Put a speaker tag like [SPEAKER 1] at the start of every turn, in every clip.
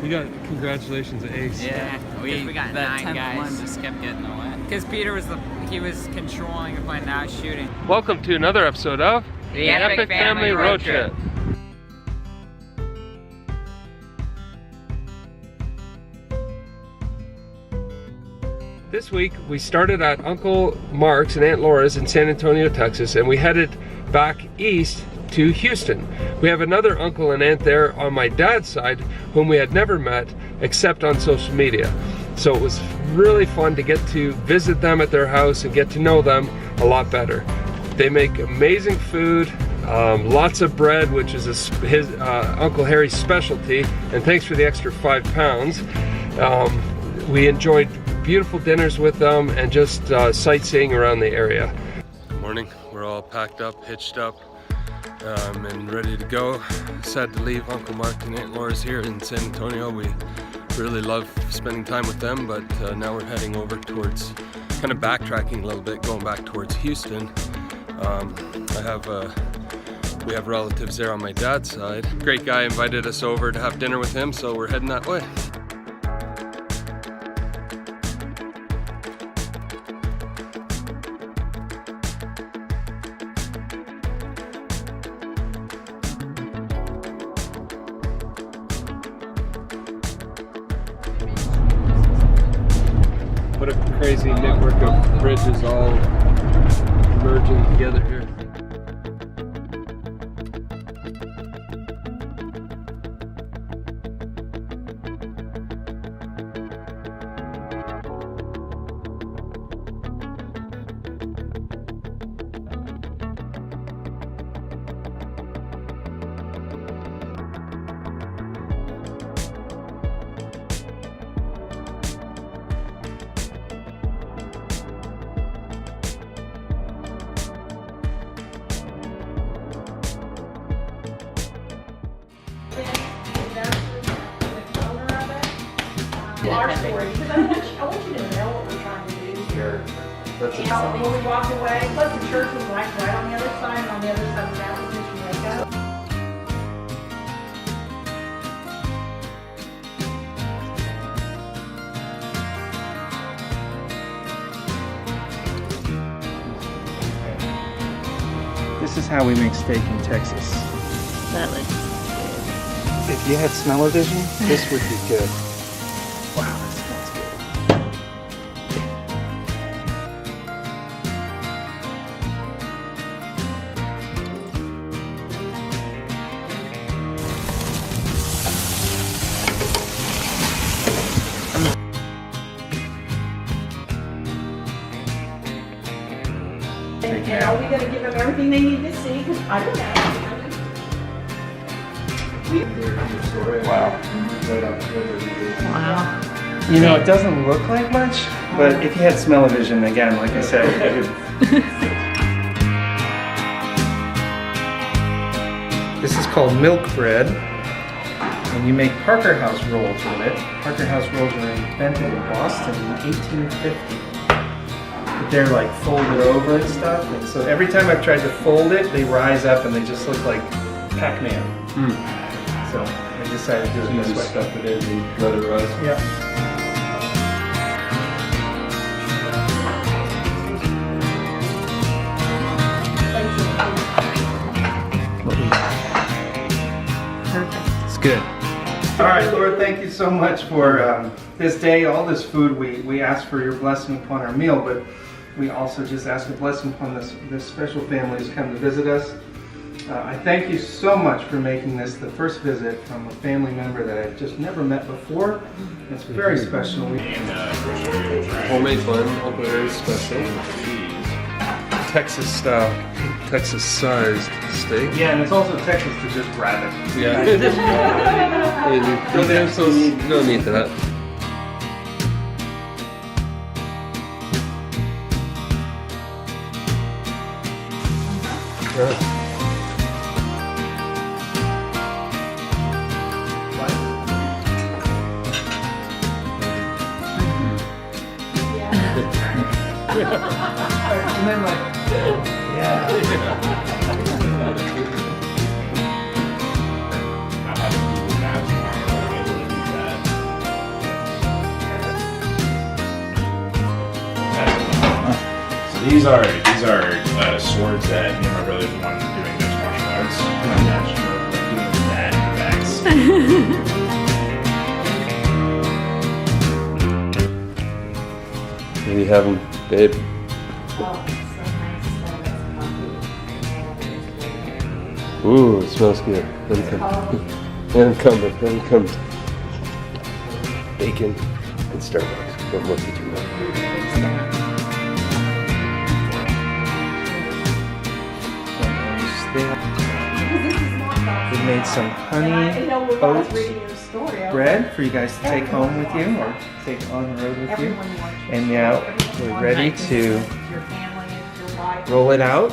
[SPEAKER 1] We got congratulations, Ace.
[SPEAKER 2] Yeah, we got
[SPEAKER 3] that
[SPEAKER 2] 9
[SPEAKER 3] 10th
[SPEAKER 2] guys.
[SPEAKER 3] one just kept getting away.
[SPEAKER 2] Because Peter was controlling the plane, now he's shooting.
[SPEAKER 1] Welcome to another episode of
[SPEAKER 2] The Epic Family Road Trip.
[SPEAKER 1] This week we started at Uncle Mark's and Aunt Laura's in San Antonio, Texas, and we headed back east to Houston. We have another uncle and aunt there on my dad's side whom we had never met except on social media. So it was really fun to get to visit them at their house and get to know them a lot better. They make amazing food, lots of bread, which is his Uncle Harry's specialty, and thanks for the extra 5 pounds. We enjoyed beautiful dinners with them and just sightseeing around the area. Good morning, we're all packed up, hitched up, and ready to go. Sad to leave Uncle Mark and Aunt Laura's here in San Antonio. We really love spending time with them, but now we're heading over towards, kind of backtracking a little bit, going back towards Houston. We have relatives there on my dad's side. Great guy invited us over to have dinner with him, so we're heading that way. What a crazy network of bridges all merging together here.
[SPEAKER 4] Our story, because I want you to know what we're trying to do here.
[SPEAKER 1] That's
[SPEAKER 4] You know, when we walked away, plus the church was like right on the other side, and on the other side of that was Waco.
[SPEAKER 5] This is how we make steak in Texas.
[SPEAKER 3] That looks
[SPEAKER 5] If you had smell-o-vision, this would be good. Wow, that smells good.
[SPEAKER 4] And are we going to give them everything they need to see? Because I don't know.
[SPEAKER 5] Wow.
[SPEAKER 3] wow.
[SPEAKER 5] You know, it doesn't look like much, but if you had smell-o-vision, again, like I said, it would... This is called milk bread, and you make Parker House rolls with it. Parker House rolls were invented in Boston in 1850. But they're like folded over and stuff, and so every time I've tried to fold it, they rise up and they just look like Pac-Man. So I decided to do it this way.
[SPEAKER 1] Stuff it in and let it rise.
[SPEAKER 5] Yeah.
[SPEAKER 1] It's good.
[SPEAKER 5] All right, Lord, thank you so much for this day, all this food. We ask for your blessing upon our meal, but we also just ask a blessing upon this special family who's come to visit us. I thank you so much for making this the first visit from a family member that I've just never met before. It's very special.
[SPEAKER 1] Homemade bun, Uncle Harry's special. Texas style, Texas sized steak.
[SPEAKER 5] Yeah, and it's also Texas to just grab it.
[SPEAKER 1] Yeah. No need to that.
[SPEAKER 5] And then like, yeah.
[SPEAKER 6] are swords that me and my brothers wanted doing mixed martial arts. I'm not sure what doing with that effects.
[SPEAKER 1] What are you having, babe? Ooh, it smells good. Let it come. Let it come. Bacon and Starbucks. Don't look at you now.
[SPEAKER 5] We made some honey oat bread for you guys to take home with you or take on the road with you. And now we're ready to roll it out.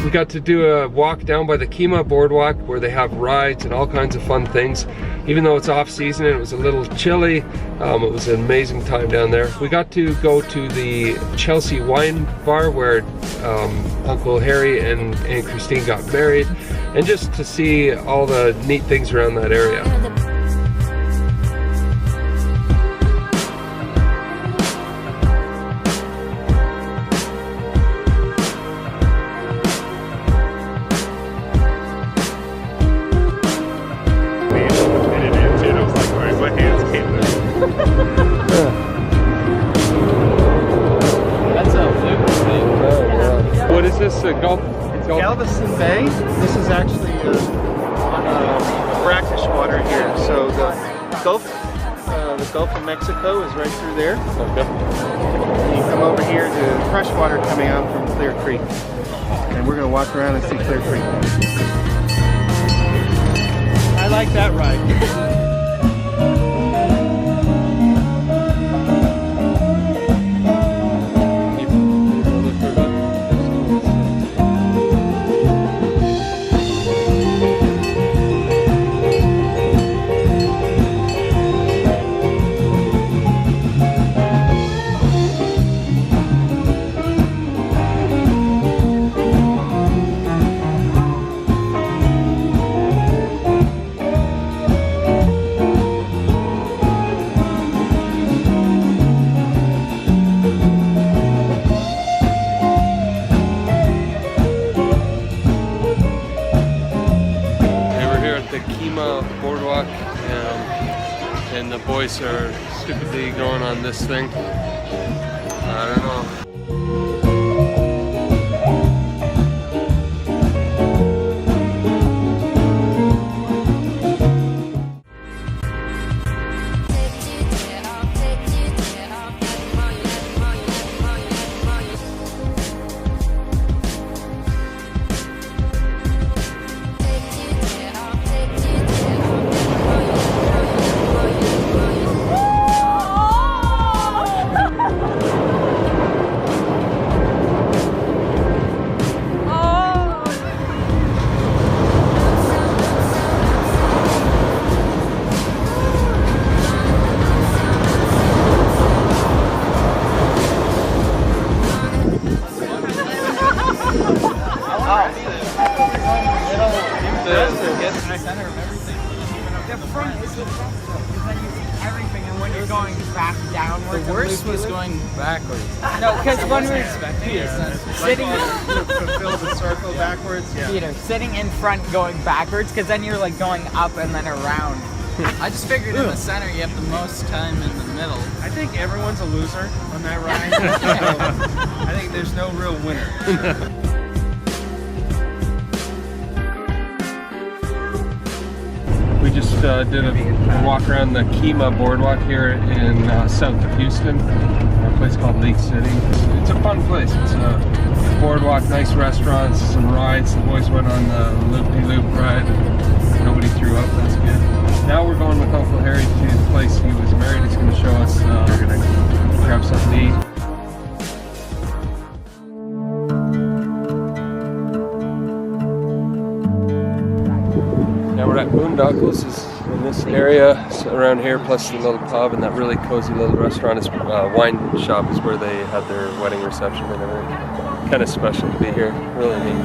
[SPEAKER 1] We got to do a walk down by the Kima boardwalk where they have rides and all kinds of fun things. Even though it's off season and it was a little chilly, it was an amazing time down there. We got to go to the Chelsea wine bar where Uncle Harry and Aunt Christine got married, and just to see all the neat things around that area. Gulf?
[SPEAKER 5] Galveston Bay. This is actually brackish water here. So the Gulf of Mexico is right through there.
[SPEAKER 1] Okay.
[SPEAKER 5] And you come over here to fresh water coming out from Clear Creek. And we're going to walk around and see Clear Creek. I like that ride.
[SPEAKER 1] Boardwalk, and the boys are stupidly going on this thing. I don't know.
[SPEAKER 2] Going back downwards.
[SPEAKER 3] The worst was going backwards.
[SPEAKER 2] No, because when we were sitting,
[SPEAKER 5] Fulfill the circle backwards. Yeah.
[SPEAKER 2] Peter, sitting in front going backwards, because then you're like going up and then around.
[SPEAKER 3] I just figured in the center you have the most time in the middle.
[SPEAKER 5] I think everyone's a loser on that ride. I think there's no real winner.
[SPEAKER 1] We just did a walk around the Kima boardwalk here in south of Houston, a place called Lake City. It's a fun place. It's a boardwalk, nice restaurants, some rides. The boys went on the loop-de-loop ride. Nobody threw up, that's good. Now we're going with Uncle Harry to the place he was married. He's going to show us. We're going to grab something to eat. Boondockles is in this area around here, plus the little pub and that really cozy little restaurant. Is wine shop is where they had their wedding reception and everything. Kind of special to be here. Really neat.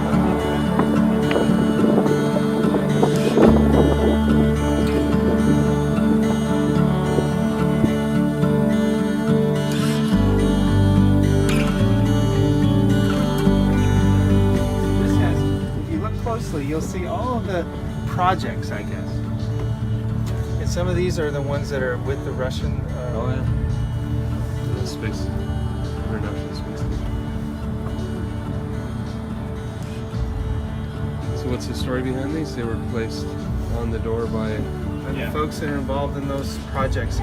[SPEAKER 5] You'll see all of the projects, I guess. And some of these are the ones that are with the Russian.
[SPEAKER 1] Oh yeah. The space, international space station. So what's the story behind these? They were placed on the door by
[SPEAKER 5] the folks that are involved in those projects.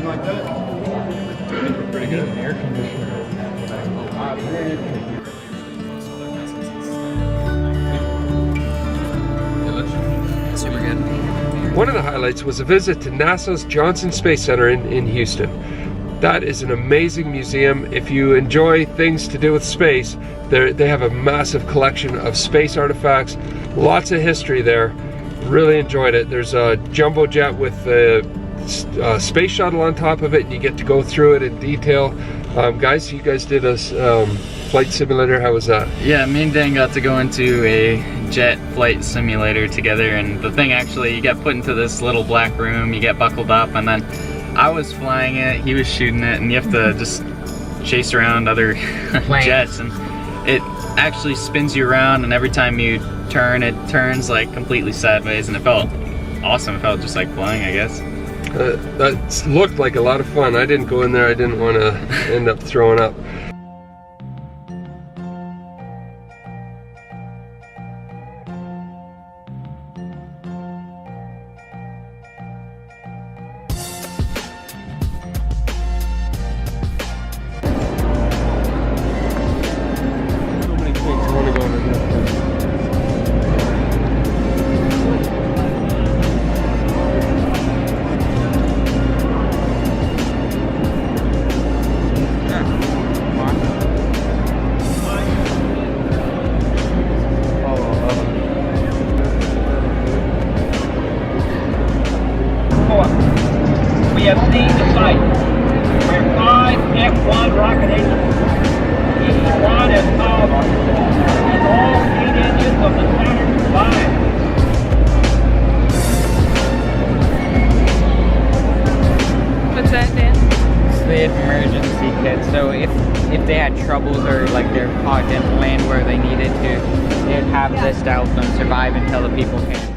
[SPEAKER 5] Like that?
[SPEAKER 1] pretty good.
[SPEAKER 5] Air conditioner.
[SPEAKER 3] Super good.
[SPEAKER 1] One of the highlights was a visit to NASA's Johnson Space Center in Houston. That is an amazing museum. If you enjoy things to do with space, they have a massive collection of space artifacts, lots of history there. Really enjoyed it. There's a jumbo jet with a space shuttle on top of it, and you get to go through it in detail. Guys, you guys did a flight simulator. How was that?
[SPEAKER 3] Yeah, me and Dan got to go into a jet flight simulator together, and the thing actually, you get put into this little black room, you get buckled up, and then I was flying it, he was shooting it, and you have to just chase around other jets, and it actually spins you around, and every time you turn, it turns like completely sideways, and it felt awesome. It felt just like flying, I guess.
[SPEAKER 1] That looked like a lot of fun. I didn't go in there. I didn't want to end up throwing up. So many things. I want to go over here.
[SPEAKER 7] We have seen the site where 5 F1 rocket engines, each one as powerful as all 8 engines of the Saturn combined.
[SPEAKER 2] What's that, Dan? It's the emergency kit. So if they had troubles or like their pod didn't land where they needed to, they'd have this to help them survive until the people came.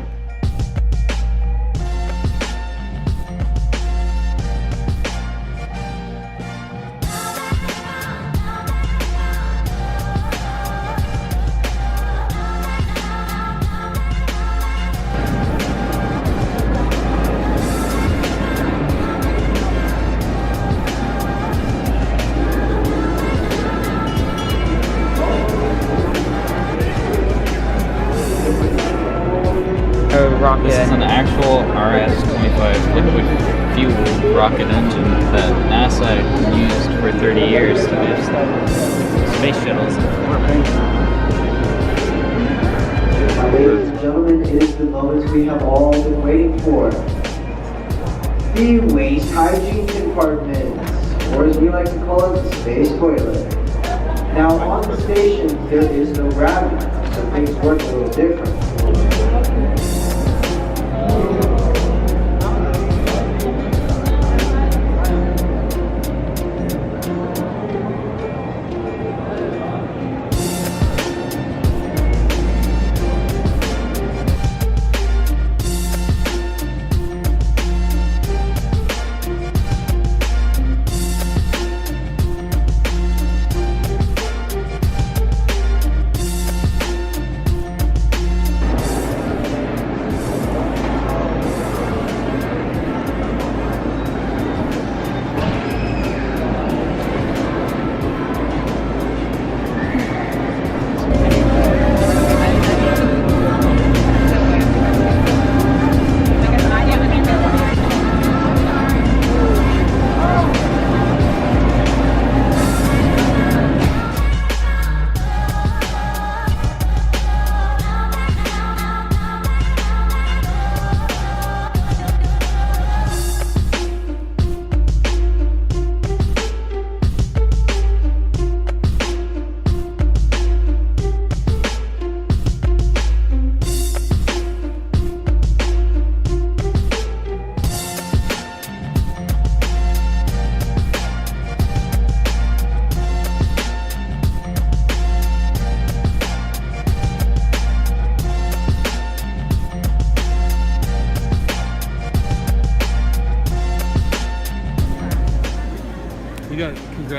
[SPEAKER 2] Rocket.
[SPEAKER 3] This is an actual RS-25 liquid fuel rocket engine that NASA used for 30 years to boost space shuttles.
[SPEAKER 8] Ladies and gentlemen, it is the moment we have all been waiting for. The waste hygiene compartment, or as we like to call it, the space toilet. Now on the station, there is no gravity, so things work a little different.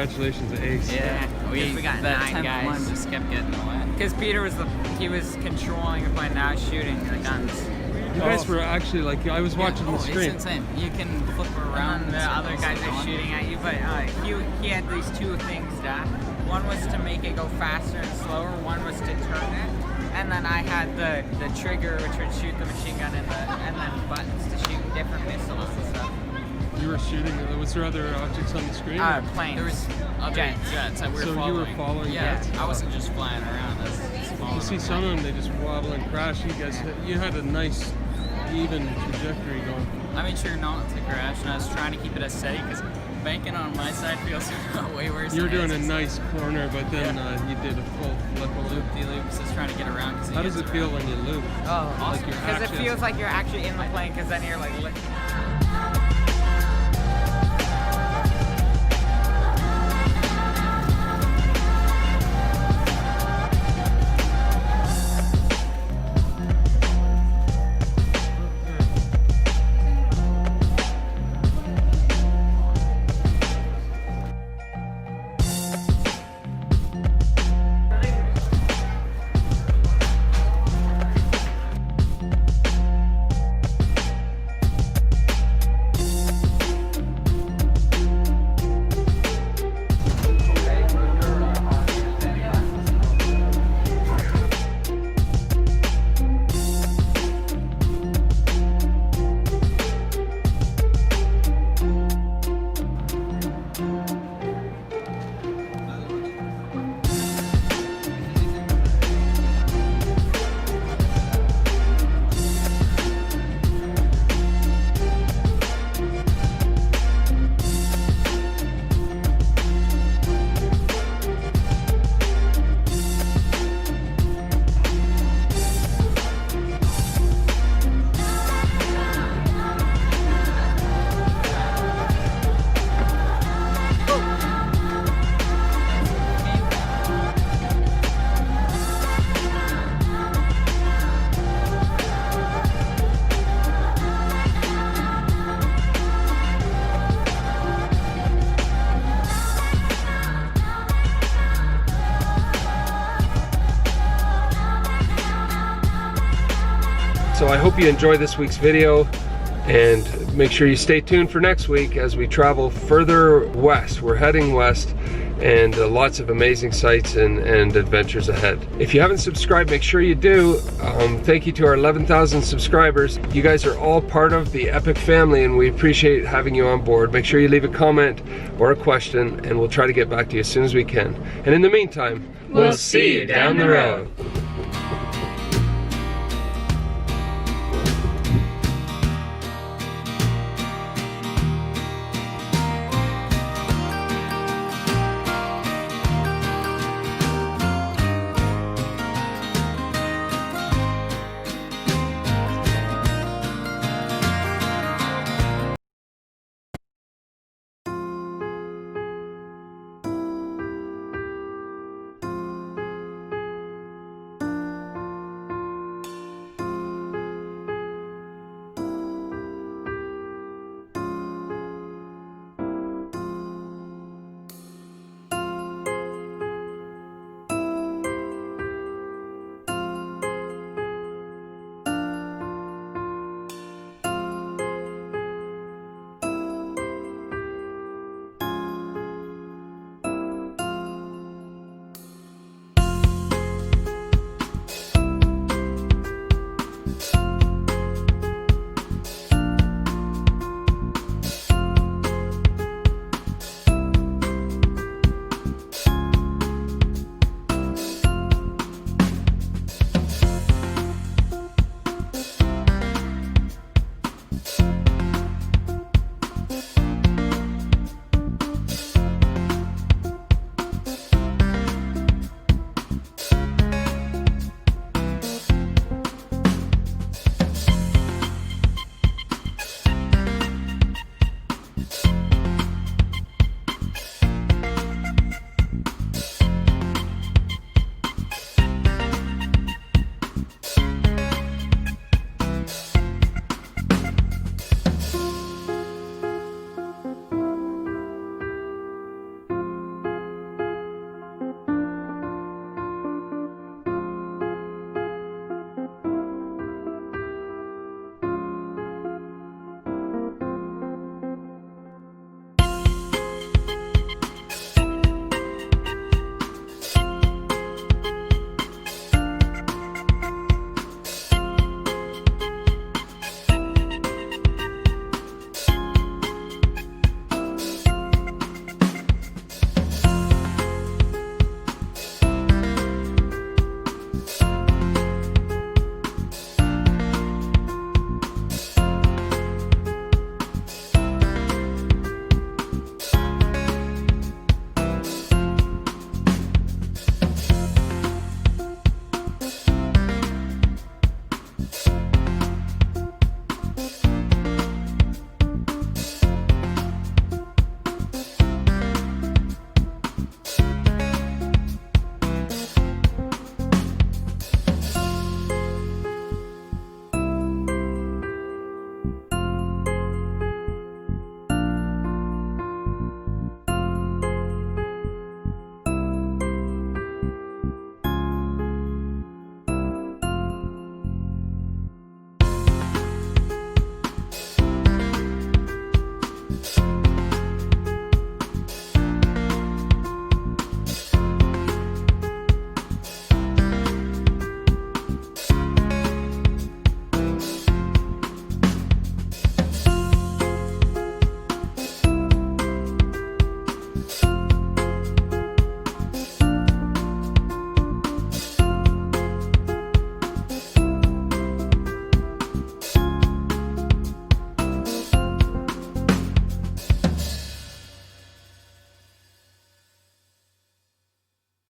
[SPEAKER 1] congratulations, Ace.
[SPEAKER 2] Yeah, we got
[SPEAKER 3] that
[SPEAKER 2] 9 guys.
[SPEAKER 3] one just kept getting away.
[SPEAKER 2] Because Peter was controlling the plane, not shooting the guns.
[SPEAKER 1] You guys were actually like, I was watching the
[SPEAKER 3] It's
[SPEAKER 1] screen.
[SPEAKER 3] insane. You can flip around.
[SPEAKER 2] And the other guys are shooting at you, but he had these 2 things that. One was to make it go faster and slower, one was to turn it. And then I had the trigger, which would shoot the machine gun, and then buttons to shoot different missiles and stuff.
[SPEAKER 1] You were shooting, was there other objects on the screen?
[SPEAKER 2] Planes.
[SPEAKER 3] There was other jets that we were
[SPEAKER 1] So
[SPEAKER 3] following.
[SPEAKER 1] you were following
[SPEAKER 3] Yeah,
[SPEAKER 1] jets?
[SPEAKER 3] I wasn't just flying around. I was just following
[SPEAKER 1] You see
[SPEAKER 3] them.
[SPEAKER 1] some of them, they just wobble and crash. You guys, you had a nice, even trajectory going.
[SPEAKER 3] I made sure not to crash, and I was trying to keep it as steady because banking on my side feels way worse.
[SPEAKER 1] You were
[SPEAKER 3] than
[SPEAKER 1] doing a
[SPEAKER 3] his.
[SPEAKER 1] nice corner, but then you did a full flip a loop.
[SPEAKER 3] Loop-de-loops, just trying to get around.
[SPEAKER 1] How does it feel when you loop?
[SPEAKER 2] Oh,
[SPEAKER 1] Like you're
[SPEAKER 2] because it
[SPEAKER 1] actually-
[SPEAKER 2] feels like you're actually in the plane, because then you're like...
[SPEAKER 1] So I hope you enjoyed this week's video, and make sure you stay tuned for next week as we travel further west. We're heading west, and lots of amazing sights and adventures ahead. If you haven't subscribed, make sure you do. Thank you to our 11,000 subscribers. You guys are all part of the Epic family, and we appreciate having you on board. Make sure you leave a comment or a question, and we'll try to get back to you as soon as we can. And in the meantime, we'll see you down the road.